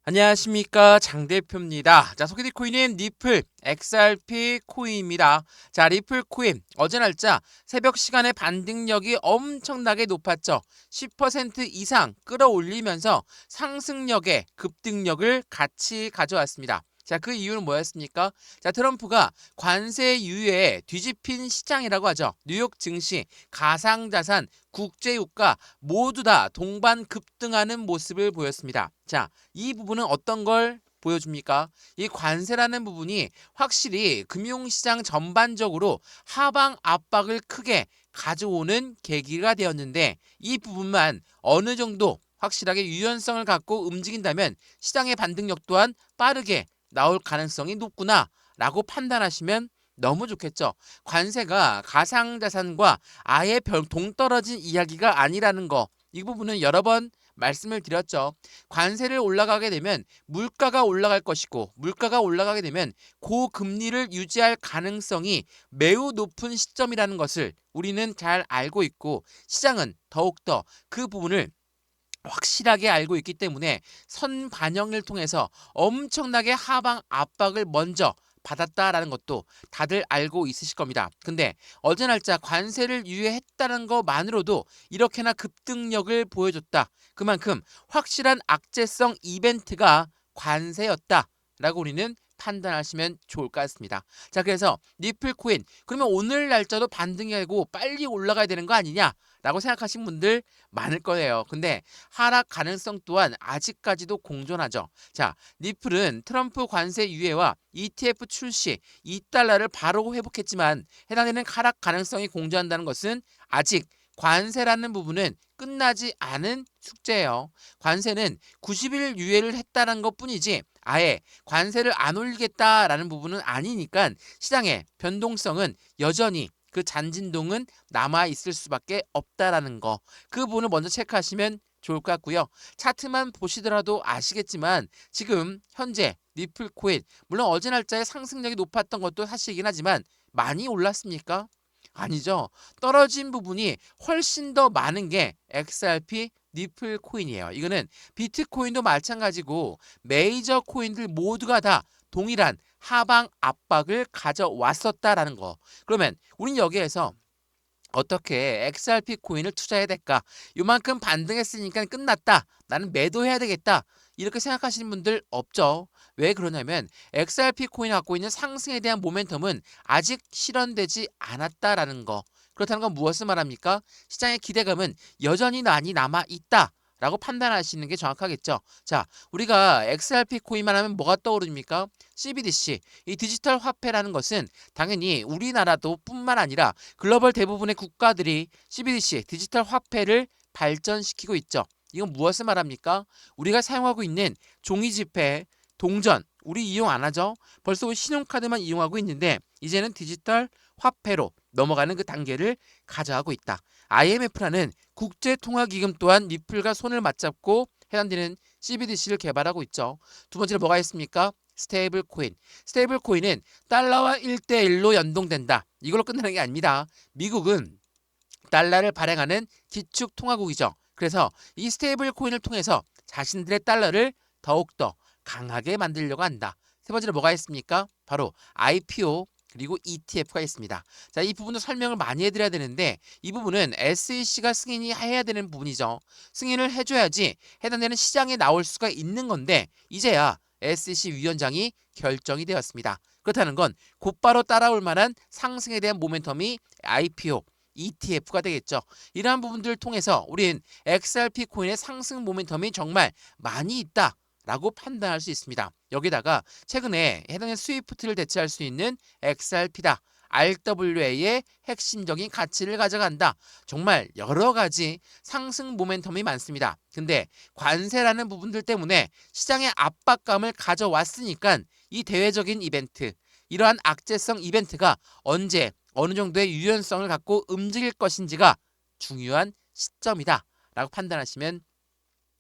안녕하십니까, 장 대표입니다. 자, 소개될 코인은 리플 XRP 코인입니다. 자, 리플 코인 어제 날짜 새벽 시간에 반등력이 엄청나게 높았죠. 10% 이상 끌어올리면서 상승력에 급등력을 같이 가져왔습니다. 자, 그 이유는 뭐였습니까? 자, 트럼프가 관세 유예에 뒤집힌 시장이라고 하죠. 뉴욕 증시, 가상자산, 국제유가 모두 다 동반 급등하는 모습을 보였습니다. 자, 이 부분은 어떤 걸 보여줍니까? 이 관세라는 부분이 확실히 금융시장 전반적으로 하방 압박을 크게 가져오는 계기가 되었는데, 이 부분만 어느 정도 확실하게 유연성을 갖고 움직인다면 시장의 반등력 또한 빠르게 나올 가능성이 높구나 라고 판단하시면 너무 좋겠죠. 관세가 가상자산과 아예 별 동떨어진 이야기가 아니라는 거, 이 부분은 여러 번 말씀을 드렸죠. 관세를 올라가게 되면 물가가 올라갈 것이고, 물가가 올라가게 되면 고금리를 유지할 가능성이 매우 높은 시점이라는 것을 우리는 잘 알고 있고, 시장은 더욱더 그 부분을 확실하게 알고 있기 때문에 선반영을 통해서 엄청나게 하방 압박을 먼저 받았다라는 것도 다들 알고 있으실 겁니다. 근데 어제 날짜 관세를 유예했다는 것만으로도 이렇게나 급등력을 보여줬다. 그만큼 확실한 악재성 이벤트가 관세였다라고 우리는 판단하시면 좋을 것 같습니다. 자, 그래서 리플 코인, 그러면 오늘 날짜도 반등이 아니고 빨리 올라가야 되는 거 아니냐 라고 생각하신 분들 많을 거예요. 근데 하락 가능성 또한 아직까지도 공존하죠. 자, 리플은 트럼프 관세 유예와 ETF 출시, 2달러를 바로 회복했지만 해당되는 하락 가능성이 공존한다는 것은 아직 관세라는 부분은 끝나지 않은 숙제예요. 관세는 90일 유예를 했다는 것뿐이지 아예 관세를 안 올리겠다라는 부분은 아니니까 시장의 변동성은 여전히, 그 잔진동은 남아 있을 수밖에 없다라는 거, 그 부분을 먼저 체크하시면 좋을 것 같고요. 차트만 보시더라도 아시겠지만 지금 현재 리플 코인, 물론 어제 날짜에 상승력이 높았던 것도 사실이긴 하지만 많이 올랐습니까? 아니죠. 떨어진 부분이 훨씬 더 많은 게 XRP 리플 코인이에요. 이거는 비트코인도 마찬가지고 메이저 코인들 모두가 다 동일한 하방 압박을 가져왔었다라는 거. 그러면 우린 여기에서 어떻게 XRP 코인을 투자해야 될까? 요만큼 반등했으니까 끝났다. 나는 매도해야 되겠다. 이렇게 생각하시는 분들 없죠. 왜 그러냐면 XRP 코인이 갖고 있는 상승에 대한 모멘텀은 아직 실현되지 않았다라는 거. 그렇다는 건 무엇을 말합니까? 시장의 기대감은 여전히 많이 남아 있다. 라고 판단하시는 게 정확하겠죠. 자, 우리가 XRP 코인만 하면 뭐가 떠오릅니까? CBDC, 이 디지털 화폐라는 것은 당연히 우리나라도 뿐만 아니라 글로벌 대부분의 국가들이 CBDC, 디지털 화폐를 발전시키고 있죠. 이건 무엇을 말합니까? 우리가 사용하고 있는 종이 지폐, 동전, 우리 이용 안 하죠? 벌써 신용카드만 이용하고 있는데 이제는 디지털 화폐로 넘어가는 그 단계를 가져가고 있다. IMF라는 국제통화기금 또한 리플과 손을 맞잡고 해당되는 CBDC를 개발하고 있죠. 두 번째로 뭐가 있습니까? 스테이블 코인. 스테이블 코인은 달러와 1대1로 연동된다. 이걸로 끝나는 게 아닙니다. 미국은 달러를 발행하는 기축 통화국이죠. 그래서 이 스테이블 코인을 통해서 자신들의 달러를 더욱더 강하게 만들려고 한다. 세 번째로 뭐가 있습니까? 바로 IPO 그리고 ETF가 있습니다. 자, 이 부분도 설명을 많이 해드려야 되는데 이 부분은 SEC가 승인이 해야 되는 부분이죠. 승인을 해줘야지 해당되는 시장에 나올 수가 있는 건데 이제야 SEC 위원장이 결정이 되었습니다. 그렇다는 건 곧바로 따라올 만한 상승에 대한 모멘텀이 IPO, ETF가 되겠죠. 이러한 부분들을 통해서 우린 XRP 코인의 상승 모멘텀이 정말 많이 있다라고 판단할 수 있습니다. 여기다가 최근에 해당의 스위프트를 대체할 수 있는 XRP다. RWA의 핵심적인 가치를 가져간다. 정말 여러 가지 상승 모멘텀이 많습니다. 근데 관세라는 부분들 때문에 시장의 압박감을 가져왔으니까 이 대외적인 이벤트, 이러한 악재성 이벤트가 언제 어느 정도의 유연성을 갖고 움직일 것인지가 중요한 시점이다 라고 판단하시면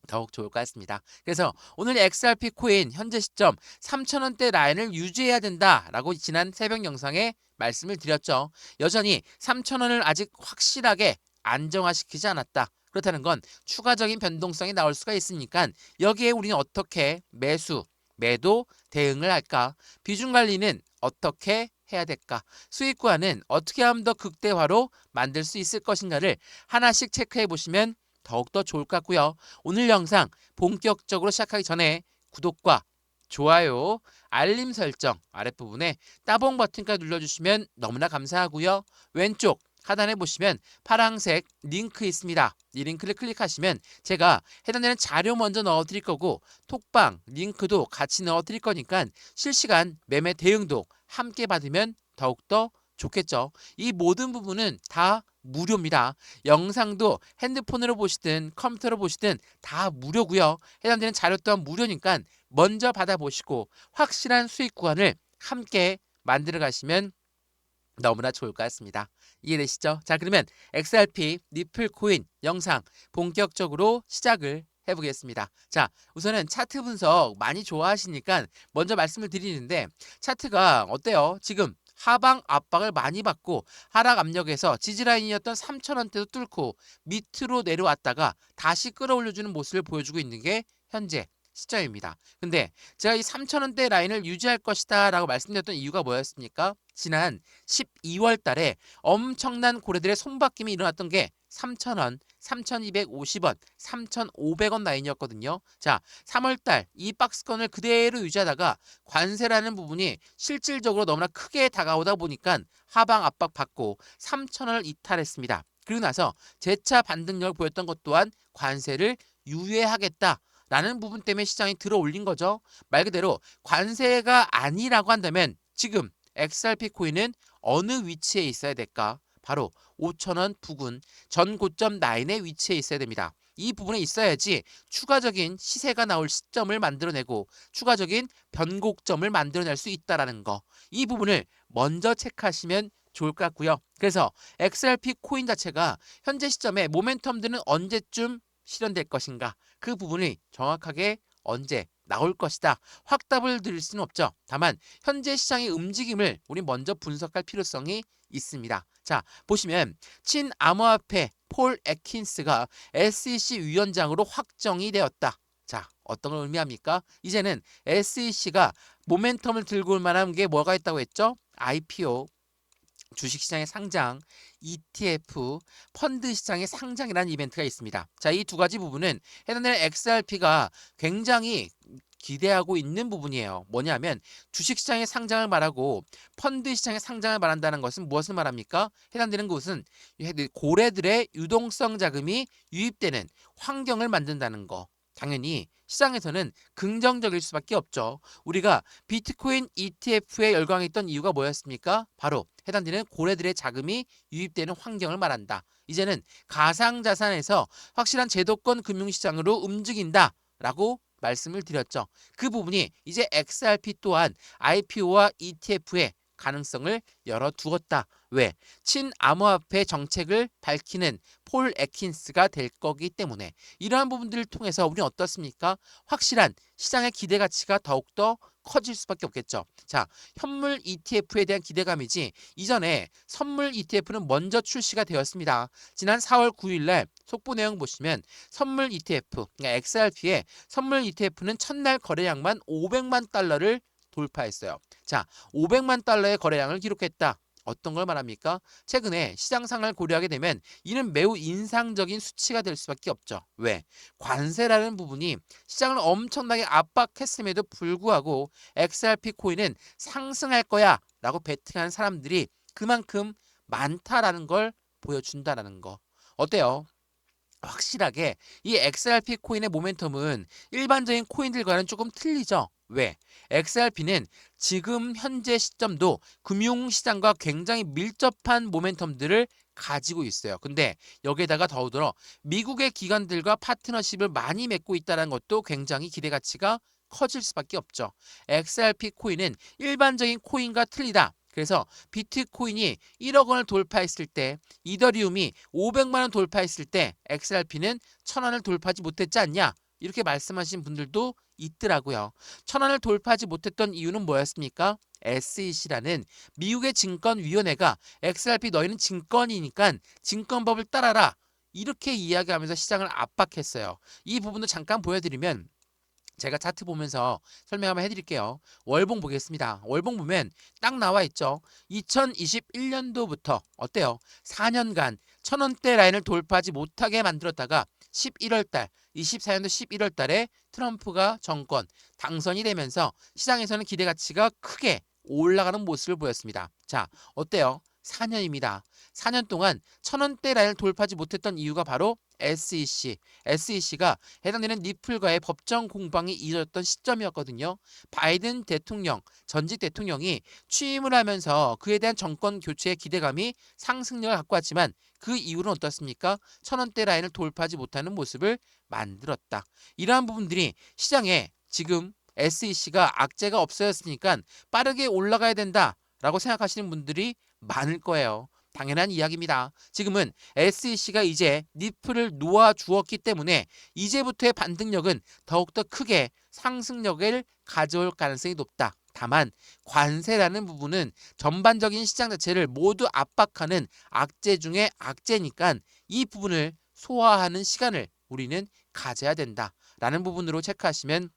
더욱 좋을 것 같습니다. 그래서 오늘 XRP 코인 현재 시점 3,000원대 라인을 유지해야 된다라고 지난 새벽 영상에 말씀을 드렸죠. 여전히 3,000원을 아직 확실하게 안정화시키지 않았다. 그렇다는 건 추가적인 변동성이 나올 수가 있으니까 여기에 우리는 어떻게 매수, 매도 대응을 할까? 비중 관리는 어떻게 해야 될까? 수익 구간은 어떻게 하면 더 극대화로 만들 수 있을 것인가를 하나씩 체크해 보시면 더욱더 좋을 것 같고요. 오늘 영상 본격적으로 시작하기 전에 구독과 좋아요, 알림 설정 아랫부분에 따봉 버튼까지 눌러주시면 너무나 감사하고요. 왼쪽 하단에 보시면 파란색 링크 있습니다. 이 링크를 클릭하시면 제가 해당되는 자료 먼저 넣어드릴 거고 톡방 링크도 같이 넣어드릴 거니까 실시간 매매 대응도 함께 받으면 더욱더 좋겠죠. 이 모든 부분은 다 무료입니다. 영상도 핸드폰으로 보시든 컴퓨터로 보시든 다 무료고요. 해당되는 자료 또한 무료니까 먼저 받아보시고 확실한 수익 구간을 함께 만들어 가시면 너무나 좋을 것 같습니다. 이해되시죠? 자, 그러면 XRP 니플 코인 영상 본격적으로 시작을 해보겠습니다. 자, 우선은 차트 분석 많이 좋아하시니까 먼저 말씀을 드리는데 차트가 어때요? 지금 하방 압박을 많이 받고 하락 압력에서 지지라인이었던 3,000원대도 뚫고 밑으로 내려왔다가 다시 끌어올려주는 모습을 보여주고 있는 게 현재 시점입니다. 근데 제가 이 3,000원대 라인을 유지할 것이다 라고 말씀드렸던 이유가 뭐였습니까? 지난 12월 달에 엄청난 고래들의 손바뀜이 일어났던 게 3,000원, 3,250원, 3,500원 라인이었거든요. 자, 3월달 이 박스권을 그대로 유지하다가 관세라는 부분이 실질적으로 너무나 크게 다가오다 보니까 하방 압박 받고 3,000원을 이탈했습니다. 그리고 나서 재차 반등력을 보였던 것 또한 관세를 유예하겠다. 라는 부분 때문에 시장이 들어 올린 거죠. 말 그대로 관세가 아니라고 한다면 지금 XRP 코인은 어느 위치에 있어야 될까? 바로 5,000원 부근 전 고점 라인에 위치해 있어야 됩니다. 이 부분에 있어야지 추가적인 시세가 나올 시점을 만들어내고 추가적인 변곡점을 만들어낼 수 있다는 거. 이 부분을 먼저 체크하시면 좋을 것 같고요. 그래서 XRP 코인 자체가 현재 시점에 모멘텀들은 언제쯤 실현될 것인가? 그 부분이 정확하게 언제 나올 것이다. 확답을 드릴 수는 없죠. 다만 현재 시장의 움직임을 우리 먼저 분석할 필요성이 있습니다. 자, 보시면 친암호화폐 폴 애킨스가 SEC 위원장으로 확정이 되었다. 자, 어떤 걸 의미합니까? 이제는 SEC가 모멘텀을 들고 올 만한 게 뭐가 있다고 했죠? IPO, 주식시장의 상장, ETF, 펀드 시장의 상장이라는 이벤트가 있습니다. 자, 이 두 가지 부분은 해당되는 XRP가 굉장히 기대하고 있는 부분이에요. 뭐냐면 주식시장의 상장을 말하고 펀드 시장의 상장을 말한다는 것은 무엇을 말합니까? 해당되는 것은 고래들의 유동성 자금이 유입되는 환경을 만든다는 거. 당연히 시장에서는 긍정적일 수밖에 없죠. 우리가 비트코인 ETF에 열광했던 이유가 뭐였습니까? 바로 해당되는 고래들의 자금이 유입되는 환경을 말한다. 이제는 가상자산에서 확실한 제도권 금융시장으로 움직인다라고 말씀을 드렸죠. 그 부분이 이제 XRP 또한 IPO와 ETF의 가능성을 열어두었다. 왜? 친암호화폐 정책을 밝히는 폴 애킨스가 될 거기 때문에 이러한 부분들을 통해서 우리는 어떻습니까? 확실한 시장의 기대 가치가 더욱더 커질 수밖에 없겠죠. 자, 현물 ETF에 대한 기대감이지 이전에 선물 ETF는 먼저 출시가 되었습니다. 지난 4월 9일 날 속보 내용 보시면 선물 ETF, 그러니까 XRP의 선물 ETF는 첫날 거래량만 500만 달러를 돌파했어요. 자, 500만 달러의 거래량을 기록했다. 어떤 걸 말합니까? 최근에 시장 상황을 고려하게 되면 이는 매우 인상적인 수치가 될 수밖에 없죠. 왜? 관세라는 부분이 시장을 엄청나게 압박했음에도 불구하고 XRP 코인은 상승할 거야 라고 베팅하는 사람들이 그만큼 많다라는 걸 보여준다라는 거. 어때요? 확실하게 이 XRP 코인의 모멘텀은 일반적인 코인들과는 조금 틀리죠. 왜? XRP는 지금 현재 시점도 금융시장과 굉장히 밀접한 모멘텀들을 가지고 있어요. 근데 여기에다가 더더러 미국의 기관들과 파트너십을 많이 맺고 있다는 것도 굉장히 기대 가치가 커질 수밖에 없죠. XRP 코인은 일반적인 코인과 틀리다. 그래서 비트코인이 1억 원을 돌파했을 때 이더리움이 500만 원 돌파했을 때 XRP는 1,000원을 돌파하지 못했지 않냐? 이렇게 말씀하신 분들도 있더라고요. 1,000원을 돌파하지 못했던 이유는 뭐였습니까? SEC라는 미국의 증권위원회가 XRP 너희는 증권이니까 증권법을 따라라. 이렇게 이야기하면서 시장을 압박했어요. 이 부분도 잠깐 보여드리면 제가 차트 보면서 설명 한번 해드릴게요. 월봉 보겠습니다. 월봉 보면 딱 나와 있죠. 2021년도부터 어때요? 4년간 1000원대 라인을 돌파하지 못하게 만들었다가 11월 달, 24년도 11월 달에 트럼프가 정권 당선이 되면서 시장에서는 기대 가치가 크게 올라가는 모습을 보였습니다. 자, 어때요? 4년입니다. 4년 동안 1000원대 라인을 돌파하지 못했던 이유가 바로 SEC가 해당되는 니플과의 법정 공방이 이뤄졌던 시점이었거든요. 바이든 대통령, 전직 대통령이 취임을 하면서 그에 대한 정권 교체의 기대감이 상승력을 갖고 왔지만 그 이후는 어떻습니까? 1000원대 라인을 돌파하지 못하는 모습을 만들었다. 이러한 부분들이 시장에 지금 SEC가 악재가 없어졌으니까 빠르게 올라가야 된다라고 생각하시는 분들이 많을 거예요. 당연한 이야기입니다. 지금은 SEC가 이제 니플을 놓아주었기 때문에 이제부터의 반등력은 더욱더 크게 상승력을 가져올 가능성이 높다. 다만 관세라는 부분은 전반적인 시장 자체를 모두 압박하는 악재 중에 악재니까 이 부분을 소화하는 시간을 우리는 가져야 된다라는 부분으로 체크하시면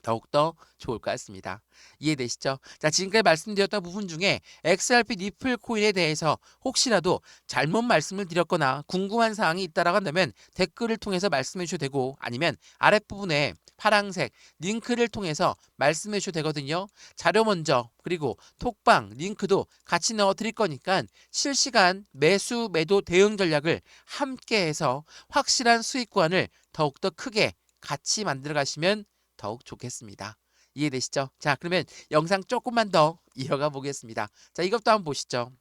더욱더 좋을 것 같습니다. 이해되시죠? 자, 지금까지 말씀드렸던 부분 중에 XRP 니플 코인에 대해서 혹시라도 잘못 말씀을 드렸거나 궁금한 사항이 있다라고 한다면 댓글을 통해서 말씀해 주셔도 되고 아니면 아랫부분에 파란색 링크를 통해서 말씀해 주셔도 되거든요. 자료 먼저 그리고 톡방 링크도 같이 넣어 드릴 거니까 실시간 매수 매도 대응 전략을 함께 해서 확실한 수익권을 더욱더 크게 같이 만들어 가시면 더욱 좋겠습니다. 이해되시죠? 자, 그러면 영상 조금만 더 이어가 보겠습니다. 자, 이것도 한번 보시죠.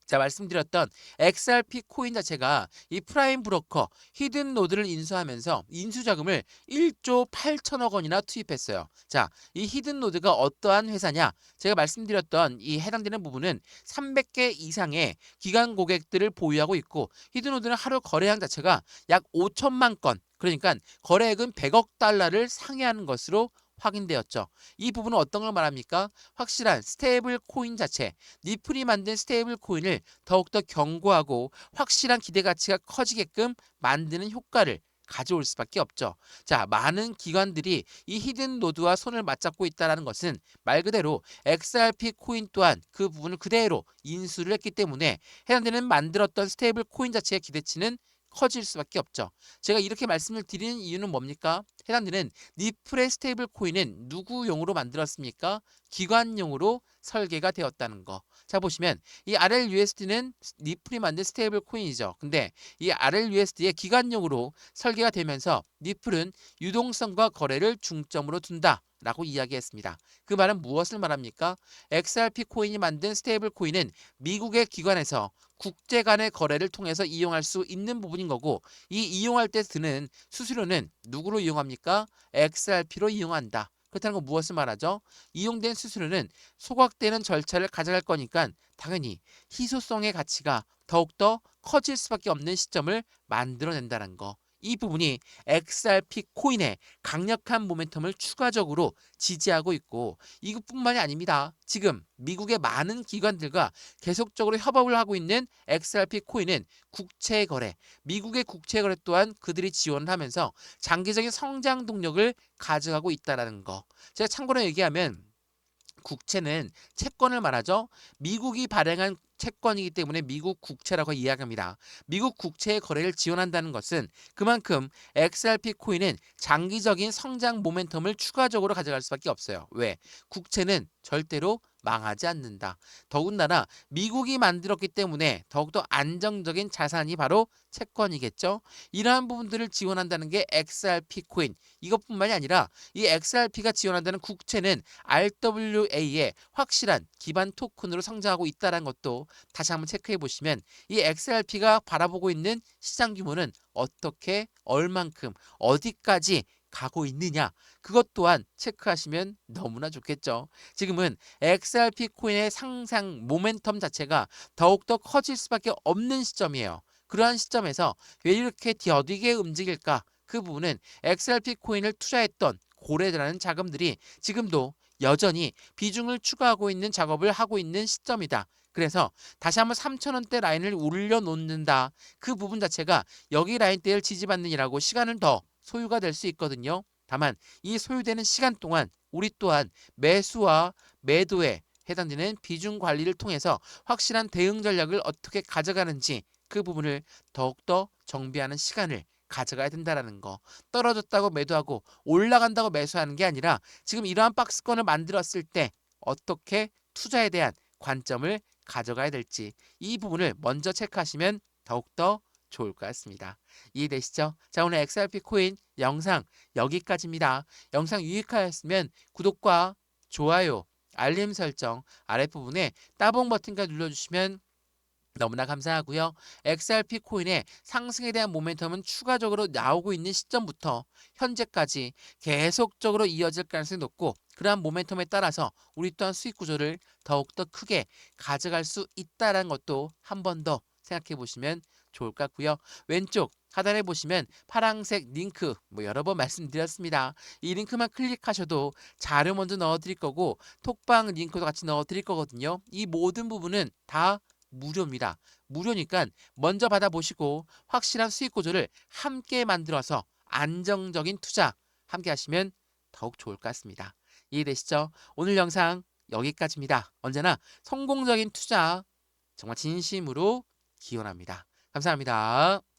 자, 말씀드렸던 XRP 코인 자체가 이 프라임 브로커 히든 노드를 인수하면서 인수 자금을 1조 8천억 원이나 투입했어요. 자, 이 히든 노드가 어떠한 회사냐? 제가 말씀드렸던 이 해당되는 부분은 300개 이상의 기관 고객들을 보유하고 있고 히든 노드는 하루 거래량 자체가 약 5천만 건, 그러니까 거래액은 100억 달러를 상회하는 것으로 확인되었죠. 이 부분은 어떤 걸 말합니까? 확실한 스테이블 코인 자체, 니플이 만든 스테이블 코인을 더욱더 견고하고 확실한 기대 가치가 커지게끔 만드는 효과를 가져올 수밖에 없죠. 자, 많은 기관들이 이 히든 노드와 손을 맞잡고 있다는 것은 말 그대로 XRP 코인 또한 그 부분을 그대로 인수를 했기 때문에 해당되는 만들었던 스테이블 코인 자체의 기대치는 커질 수밖에 없죠. 제가 이렇게 말씀을 드리는 이유는 뭡니까? 해당되는 니플의 스테이블 코인은 누구용으로 만들었습니까? 기관용으로 설계가 되었다는 거. 자, 보시면 이 RLUSD는 니플이 만든 스테이블 코인이죠. 근데 이 RLUSD의 기관용으로 설계가 되면서 니플은 유동성과 거래를 중점으로 둔다. 라고 이야기했습니다. 그 말은 무엇을 말합니까? XRP 코인이 만든 스테이블 코인은 미국의 기관에서 국제 간의 거래를 통해서 이용할 수 있는 부분인 거고 이 이용할 때 드는 수수료는 누구로 이용합니까? XRP로 이용한다. 그렇다는 건 무엇을 말하죠? 이용된 수수료는 소각되는 절차를 가져갈 거니까 당연히 희소성의 가치가 더욱더 커질 수밖에 없는 시점을 만들어낸다는 거. 이 부분이 XRP 코인의 강력한 모멘텀을 추가적으로 지지하고 있고 이것뿐만이 아닙니다. 지금 미국의 많은 기관들과 계속적으로 협업을 하고 있는 XRP 코인은 국채 거래, 미국의 국채 거래 또한 그들이 지원을 하면서 장기적인 성장 동력을 가져가고 있다는 거. 제가 참고로 얘기하면 국채는 채권을 말하죠. 미국이 발행한 채권이기 때문에 미국 국채라고 이야기합니다. 미국 국채의 거래를 지원한다는 것은 그만큼 XRP 코인은 장기적인 성장 모멘텀을 추가적으로 가져갈 수밖에 없어요. 왜? 국채는 절대로 망하지 않는다. 더군다나 미국이 만들었기 때문에 더욱더 안정적인 자산이 바로 채권이겠죠. 이러한 부분들을 지원한다는 게 XRP 코인. 이것뿐만이 아니라 이 XRP가 지원한다는 국채는 RWA의 확실한 기반 토큰으로 성장하고 있다는 것도 다시 한번 체크해 보시면 이 XRP가 바라보고 있는 시장 규모는 어떻게 얼만큼 어디까지 가고 있느냐 그것 또한 체크하시면 너무나 좋겠죠. 지금은 XRP 코인의 상상 모멘텀 자체가 더욱더 커질 수밖에 없는 시점이에요. 그러한 시점에서 왜 이렇게 더디게 움직일까? 그 부분은 XRP 코인을 투자했던 고래라는 자금들이 지금도 여전히 비중을 추가하고 있는 작업을 하고 있는 시점이다. 그래서 다시 한번 3,000원대 라인을 올려놓는다. 그 부분 자체가 여기 라인대를 지지받는 이라고 시간은 더 소요가 될 수 있거든요. 다만 이 소요되는 시간 동안 우리 또한 매수와 매도에 해당되는 비중 관리를 통해서 확실한 대응 전략을 어떻게 가져가는지 그 부분을 더욱더 정비하는 시간을 가져가야 된다라는 거. 떨어졌다고 매도하고 올라간다고 매수하는 게 아니라 지금 이러한 박스권을 만들었을 때 어떻게 투자에 대한 관점을 가져가야 될지 이 부분을 먼저 체크하시면 더욱더 좋을 것 같습니다. 이해되시죠? 자, 오늘 XRP 코인 영상 여기까지입니다. 영상 유익하였으면 구독과 좋아요, 알림 설정 아랫부분에 따봉 버튼까지 눌러주시면 너무나 감사하고요. XRP 코인의 상승에 대한 모멘텀은 추가적으로 나오고 있는 시점부터 현재까지 계속적으로 이어질 가능성이 높고 그러한 모멘텀에 따라서 우리 또한 수익 구조를 더욱더 크게 가져갈 수 있다는 것도 한 번 더 생각해 보시면 좋을 것 같고요. 왼쪽 하단에 보시면 파란색 링크 여러 번 말씀드렸습니다. 이 링크만 클릭하셔도 자료 먼저 넣어드릴 거고 톡방 링크도 같이 넣어드릴 거거든요. 이 모든 부분은 다 무료입니다. 무료니까 먼저 받아보시고 확실한 수익 구조를 함께 만들어서 안정적인 투자 함께 하시면 더욱 좋을 것 같습니다. 이해되시죠? 오늘 영상 여기까지입니다. 언제나 성공적인 투자 정말 진심으로 기원합니다. 감사합니다.